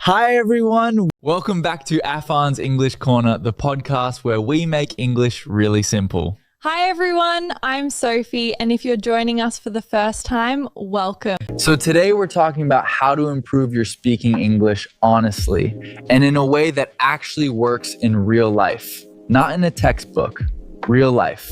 Hi everyone, welcome back to Afan's English Corner, the podcast where we make English really simple. Hi everyone, I'm Sophie, and if you're joining us for the first time, welcome. So today we're talking about how to improve your speaking English honestly and in a way that actually works in real life, not in a textbook, real life.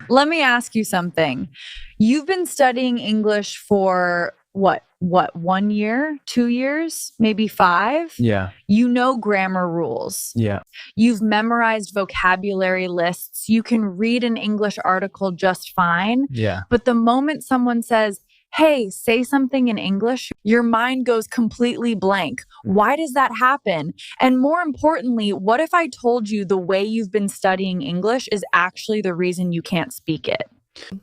Let me ask you something. You've been studying English for what, 1 year, 2 years, maybe 5? Yeah. You know grammar rules. Yeah. You've memorized vocabulary lists. You can read an English article just fine. Yeah. But the moment someone says, hey, say something in English, your mind goes completely blank. Why does that happen? And more importantly, what if I told you the way you've been studying English is actually the reason you can't speak it?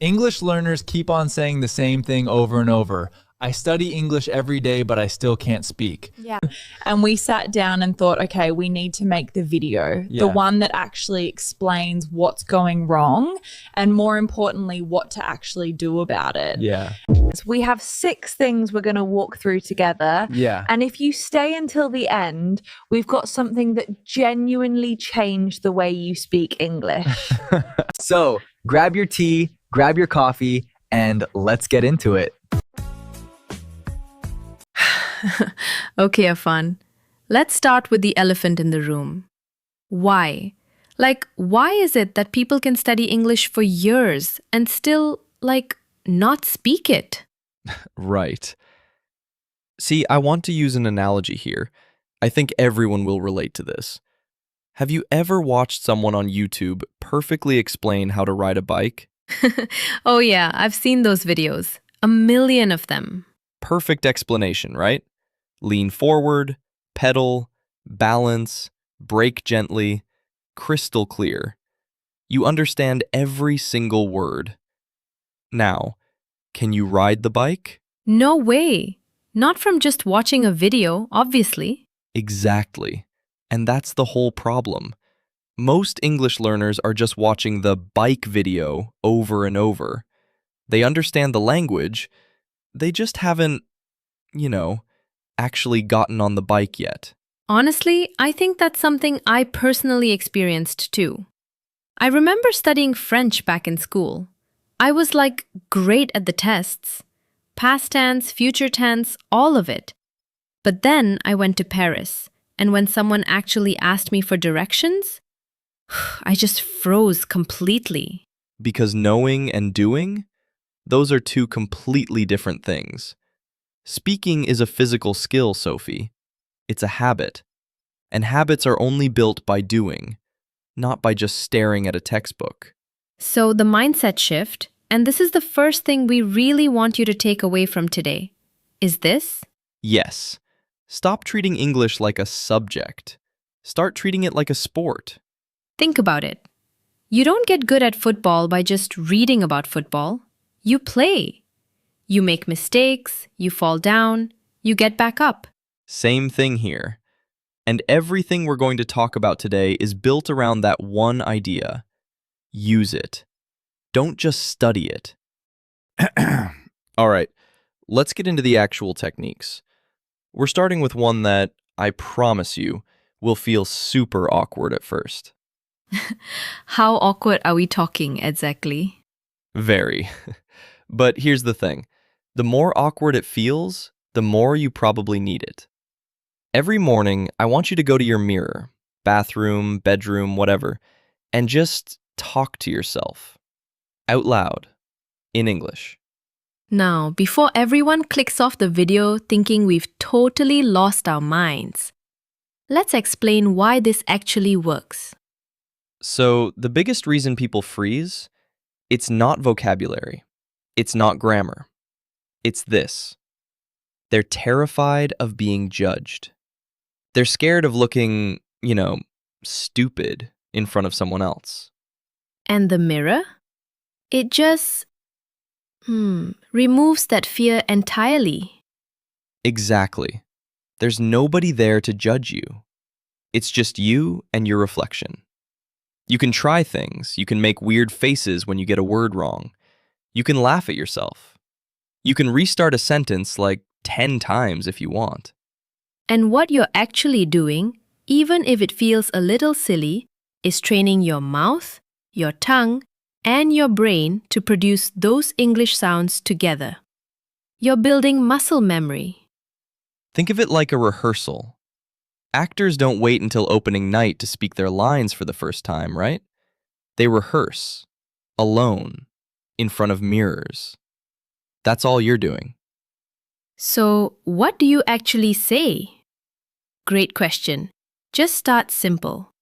English learners keep on saying the same thing over and over. I study English every day, but I still can't speak. Yeah. And we sat down and thought, okay, we need to make the video, the one that actually explains what's going wrong and more importantly, what to actually do about it. Yeah. So we have 6 things we're going to walk through together. Yeah. And if you stay until the end, we've got something that genuinely changed the way you speak English. So grab your tea, grab your coffee, and let's get into it. Okay, Afan. Let's start with the elephant in the room. Why? Why is it that people can study English for years and still, not speak it? Right. See, I want to use an analogy here. I think everyone will relate to this. Have you ever watched someone on YouTube perfectly explain how to ride a bike? Oh yeah, I've seen those videos. A million of them. Perfect explanation, right? Lean forward, pedal, balance, brake gently, crystal clear. You understand every single word. Now, can you ride the bike? No way. Not from just watching a video, obviously. Exactly. And that's the whole problem. Most English learners are just watching the bike video over and over. They understand the language, they just haven't, actually gotten on the bike yet. Honestly, I think that's something I personally experienced too. I remember studying French back in school. I was great at the tests. Past tense, future tense, all of it. But then I went to Paris, and when someone actually asked me for directions, I just froze completely. Because knowing and doing, those are 2 completely different things. Speaking is a physical skill, Sophie. It's a habit. And habits are only built by doing, not by just staring at a textbook. So the mindset shift, and this is the first thing we really want you to take away from today, is this? Yes. Stop treating English like a subject. Start treating it like a sport. Think about it. You don't get good at football by just reading about football. You play. You make mistakes, you fall down, you get back up. Same thing here. And everything we're going to talk about today is built around that one idea. Use it. Don't just study it. All right, let's get into the actual techniques. We're starting with one that, I promise you, will feel super awkward at first. How awkward are we talking exactly? Very. But here's the thing. The more awkward it feels, the more you probably need it. Every morning, I want you to go to your mirror, bathroom, bedroom, whatever, and just talk to yourself. Out loud. In English. Now, before everyone clicks off the video thinking we've totally lost our minds, let's explain why this actually works. So, the biggest reason people freeze, it's not vocabulary. It's not grammar. It's this. They're terrified of being judged. They're scared of looking, stupid in front of someone else. And the mirror? It just removes that fear entirely. Exactly. There's nobody there to judge you. It's just you and your reflection. You can try things. You can make weird faces when you get a word wrong. You can laugh at yourself. You can restart a sentence 10 times if you want. And what you're actually doing, even if it feels a little silly, is training your mouth, your tongue, and your brain to produce those English sounds together. You're building muscle memory. Think of it like a rehearsal. Actors don't wait until opening night to speak their lines for the first time, right? They rehearse, alone, in front of mirrors. That's all you're doing. So, what do you actually say? Great question. Just start simple.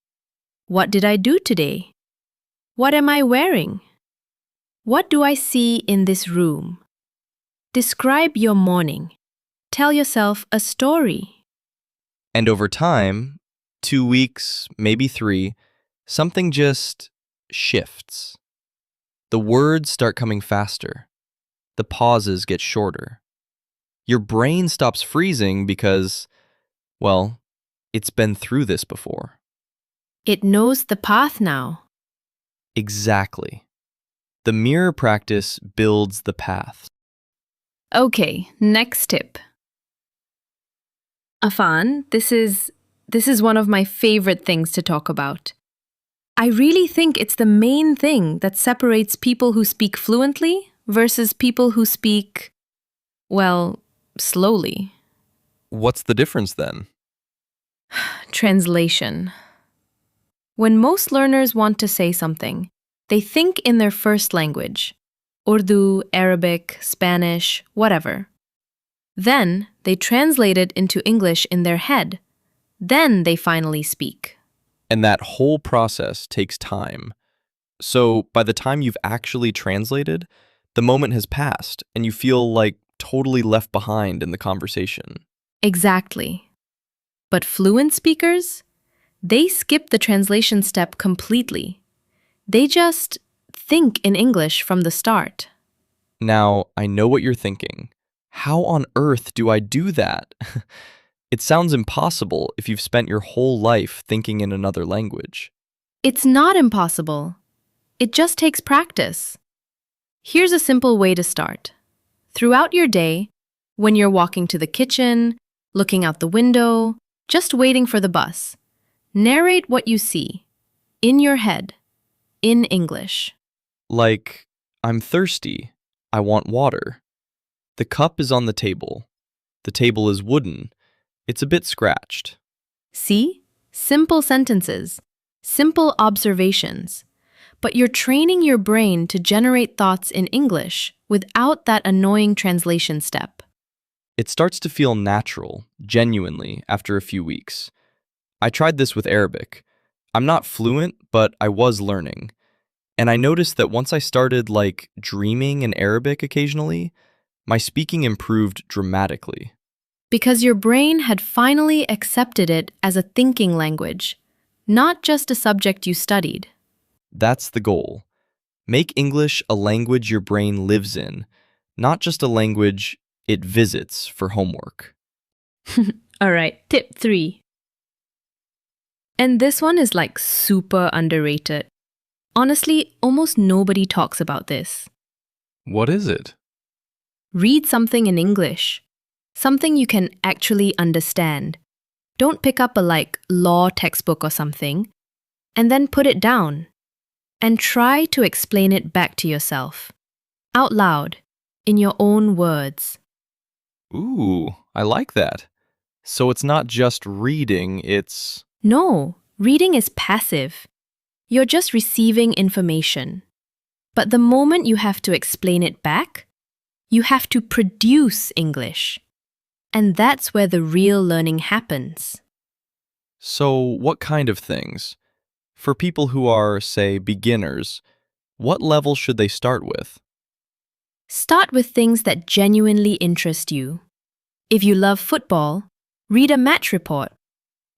What did I do today? What am I wearing? What do I see in this room? Describe your morning. Tell yourself a story. And over time, 2 weeks, maybe 3, something just shifts. The words start coming faster. The pauses get shorter. Your brain stops freezing because, well, it's been through this before. It knows the path now. Exactly. The mirror practice builds the path. Okay, next tip. Afan, this is one of my favorite things to talk about. I really think it's the main thing that separates people who speak fluently versus people who speak, well, slowly. What's the difference then? Translation. When most learners want to say something, they think in their first language, Urdu, Arabic, Spanish, whatever. Then they translate it into English in their head. Then they finally speak. And that whole process takes time. So by the time you've actually translated, the moment has passed and you feel like totally left behind in the conversation. Exactly. But fluent speakers, they skip the translation step completely. They just think in English from the start. Now, I know what you're thinking. How on earth do I do that? It sounds impossible if you've spent your whole life thinking in another language. It's not impossible. It just takes practice. Here's a simple way to start. Throughout your day, when you're walking to the kitchen, looking out the window, just waiting for the bus, narrate what you see, in your head, in English. Like, I'm thirsty. I want water. The cup is on the table. The table is wooden. It's a bit scratched. See? Simple sentences, simple observations. But you're training your brain to generate thoughts in English without that annoying translation step. It starts to feel natural, genuinely, after a few weeks. I tried this with Arabic. I'm not fluent, but I was learning. And I noticed that once I started, dreaming in Arabic occasionally, my speaking improved dramatically. Because your brain had finally accepted it as a thinking language, not just a subject you studied. That's the goal. Make English a language your brain lives in, not just a language it visits for homework. All right, tip 3. And this one is super underrated. Honestly, almost nobody talks about this. What is it? Read something in English. Something you can actually understand. Don't pick up a law textbook or something, and then put it down. And try to explain it back to yourself. Out loud, in your own words. Ooh, I like that. So it's not just reading, it's... No, reading is passive. You're just receiving information. But the moment you have to explain it back, you have to produce English. And that's where the real learning happens. So what kind of things? For people who are, say, beginners, what level should they start with? Start with things that genuinely interest you. If you love football, read a match report.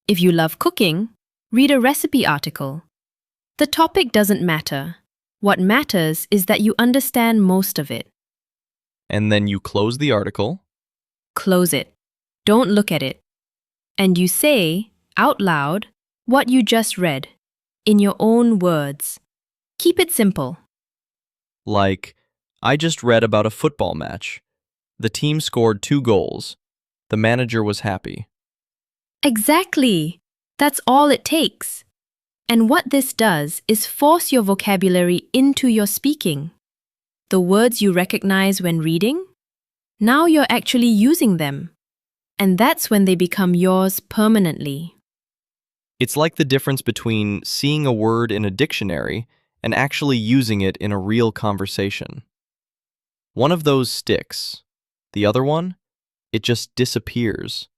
If you love cooking, read a recipe article. The topic doesn't matter. What matters is that you understand most of it. And then you close the article. Close it. Don't look at it. And you say, out loud, what you just read, in your own words. Keep it simple. Like, I just read about a football match. The team scored 2 goals. The manager was happy. Exactly. That's all it takes. And what this does is force your vocabulary into your speaking. The words you recognize when reading, now you're actually using them. And that's when they become yours permanently. It's like the difference between seeing a word in a dictionary and actually using it in a real conversation. One of those sticks. The other one, it just disappears.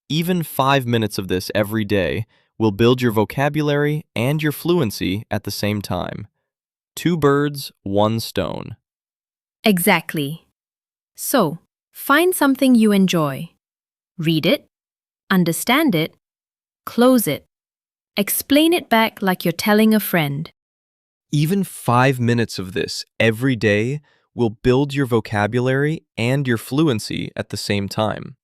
Even 5 minutes of this every day will build your vocabulary and your fluency at the same time. 2 birds, 1 stone. Exactly. So, find something you enjoy. Read it, understand it, close it. Explain it back like you're telling a friend. Even 5 minutes of this every day will build your vocabulary and your fluency at the same time.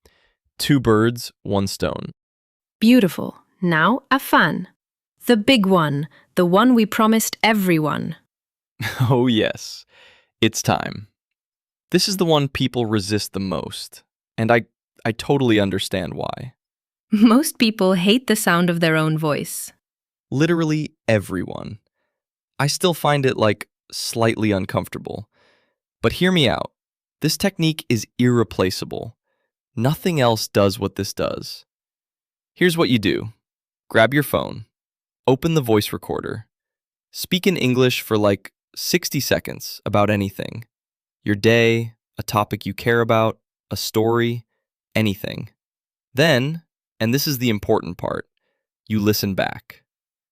2 birds, 1 stone. Beautiful. Now a fan. The big one, the one we promised everyone. Oh yes, it's time. This is the one people resist the most, and I totally understand why. Most people hate the sound of their own voice. Literally everyone. I still find it slightly uncomfortable. But hear me out. This technique is irreplaceable. Nothing else does what this does. Here's what you do. Grab your phone, open the voice recorder, speak in English for 60 seconds about anything. Your day, a topic you care about, a story, anything. Then, and this is the important part, you listen back.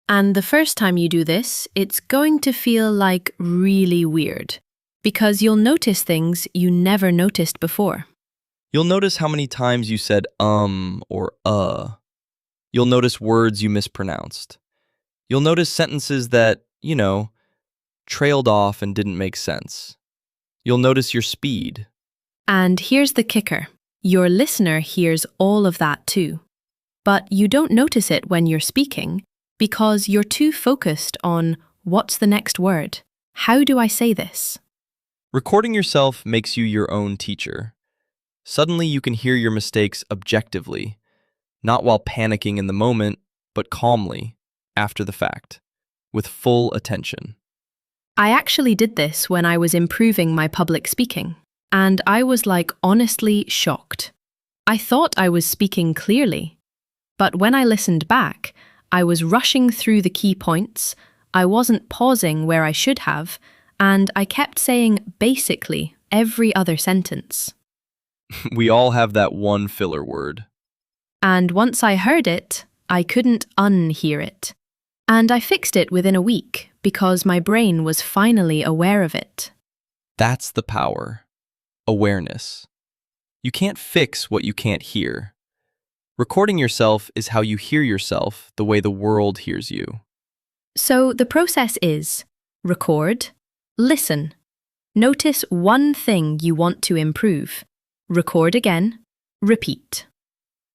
And the first time you do this, it's going to feel really weird, because you'll notice things you never noticed before. You'll notice how many times you said or You'll notice words you mispronounced. You'll notice sentences that, trailed off and didn't make sense. You'll notice your speed. And here's the kicker. Your listener hears all of that too. But you don't notice it when you're speaking because you're too focused on what's the next word? How do I say this? Recording yourself makes you your own teacher. Suddenly you can hear your mistakes objectively, not while panicking in the moment, but calmly, after the fact, with full attention. I actually did this when I was improving my public speaking, and I was honestly shocked. I thought I was speaking clearly, but when I listened back, I was rushing through the key points, I wasn't pausing where I should have, and I kept saying basically every other sentence. We all have that one filler word. And once I heard it, I couldn't unhear it. And I fixed it within a week because my brain was finally aware of it. That's the power. Awareness. You can't fix what you can't hear. Recording yourself is how you hear yourself the way the world hears you. So the process is record, listen, notice one thing you want to improve, record again, repeat.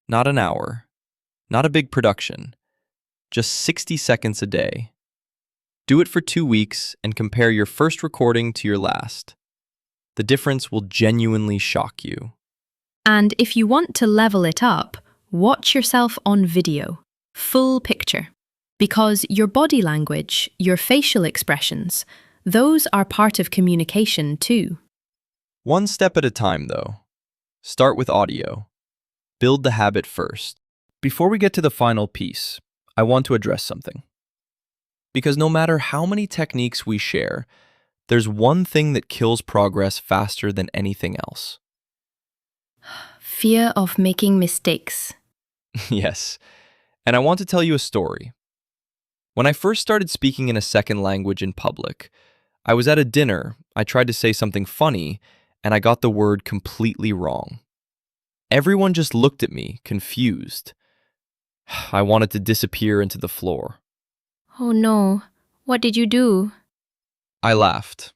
Not an hour. Not a big production. Just 60 seconds a day. Do it for 2 weeks and compare your first recording to your last. The difference will genuinely shock you. And if you want to level it up, watch yourself on video, full picture. Because your body language, your facial expressions, those are part of communication too. One step at a time, though. Start with audio. Build the habit first. Before we get to the final piece, I want to address something. Because no matter how many techniques we share, there's one thing that kills progress faster than anything else. Fear of making mistakes. Yes, and I want to tell you a story. When I first started speaking in a second language in public, I was at a dinner, I tried to say something funny, and I got the word completely wrong. Everyone just looked at me, confused. I wanted to disappear into the floor. Oh no, what did you do? I laughed.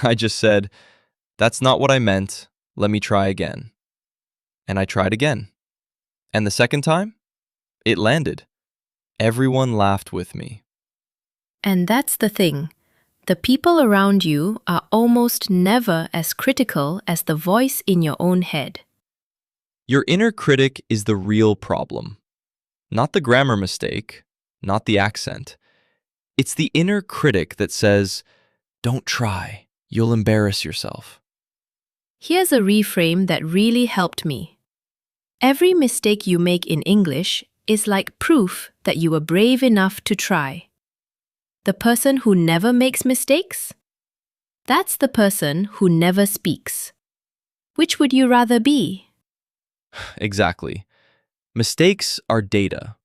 I just said, "That's not what I meant. Let me try again." And I tried again. And the second time, it landed. Everyone laughed with me. And that's the thing. The people around you are almost never as critical as the voice in your own head. Your inner critic is the real problem. Not the grammar mistake, not the accent. It's the inner critic that says, "Don't try, you'll embarrass yourself." Here's a reframe that really helped me. Every mistake you make in English is like proof that you were brave enough to try. The person who never makes mistakes? That's the person who never speaks. Which would you rather be? Exactly. Mistakes are data.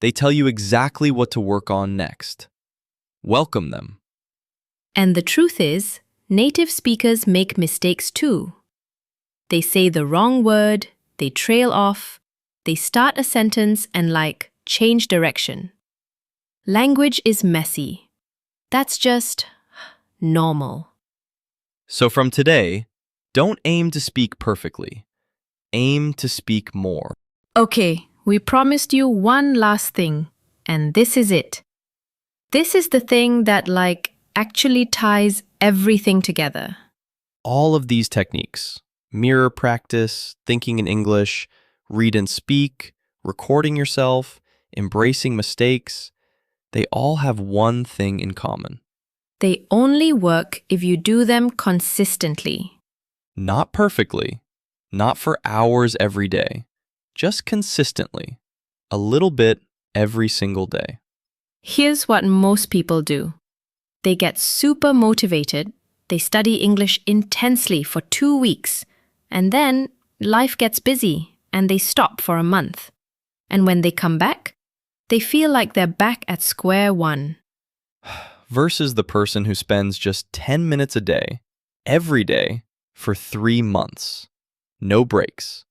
They tell you exactly what to work on next. Welcome them. And the truth is, native speakers make mistakes too. They say the wrong word, they trail off, they start a sentence and change direction. Language is messy. That's just normal. So from today, don't aim to speak perfectly. Aim to speak more. Okay, we promised you one last thing, and this is it. This is the thing that actually ties everything together. All of these techniques, mirror practice, thinking in English, read and speak, recording yourself, embracing mistakes, they all have one thing in common. They only work if you do them consistently. Not perfectly, not for hours every day, just consistently, a little bit every single day. Here's what most people do. They get super motivated, they study English intensely for 2 weeks, and then life gets busy and they stop for a month. And when they come back, they feel like they're back at square one. Versus the person who spends just 10 minutes a day, every day, for 3 months. No breaks.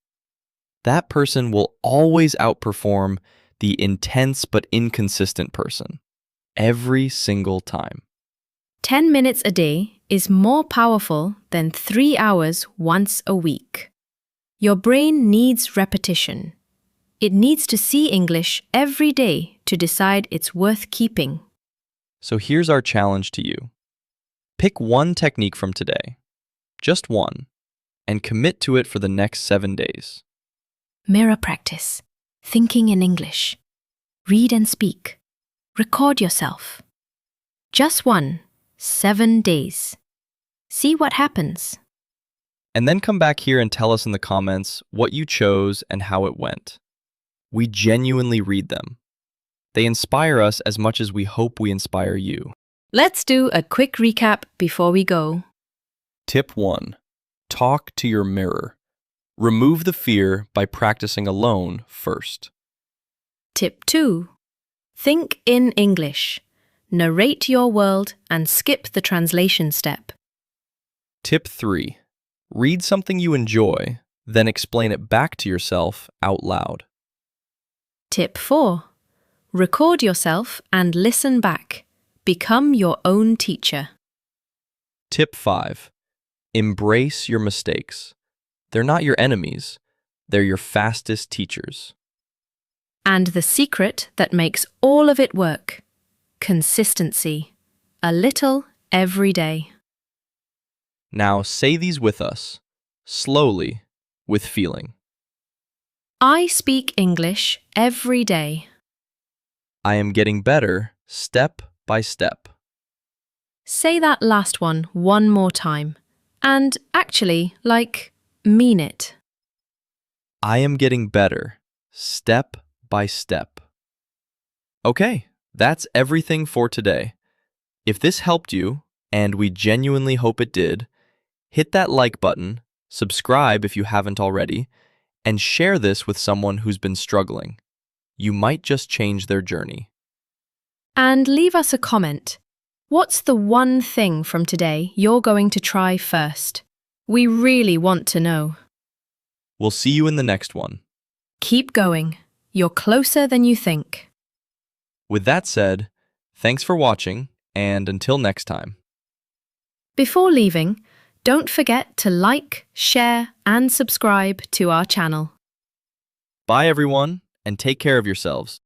That person will always outperform the intense but inconsistent person. Every single time. 10 minutes a day is more powerful than 3 hours once a week. Your brain needs repetition. It needs to see English every day to decide it's worth keeping. So here's our challenge to you. Pick one technique from today, just one, and commit to it for the next 7 days. Mirror practice, thinking in English, read and speak, record yourself. Just one, 7 days. See what happens. And then come back here and tell us in the comments what you chose and how it went. We genuinely read them. They inspire us as much as we hope we inspire you. Let's do a quick recap before we go. Tip 1. Talk to your mirror. Remove the fear by practicing alone first. Tip 2. Think in English. Narrate your world and skip the translation step. Tip 3. Read something you enjoy, then explain it back to yourself out loud. Tip 4. Record yourself and listen back. Become your own teacher. Tip 5. Embrace your mistakes. They're not your enemies. They're your fastest teachers. And the secret that makes all of it work. Consistency. A little every day. Now say these with us, slowly, with feeling. I speak English every day. I am getting better step by step. Say that last one more time. And actually, mean it. I am getting better step by step. Okay, that's everything for today. If this helped you, and we genuinely hope it did, hit that like button, subscribe if you haven't already, and share this with someone who's been struggling. You might just change their journey. And leave us a comment. What's the one thing from today you're going to try first? We really want to know. We'll see you in the next one. Keep going. You're closer than you think. With that said, thanks for watching, and until next time. Before leaving, don't forget to like, share, and subscribe to our channel. Bye everyone, and take care of yourselves.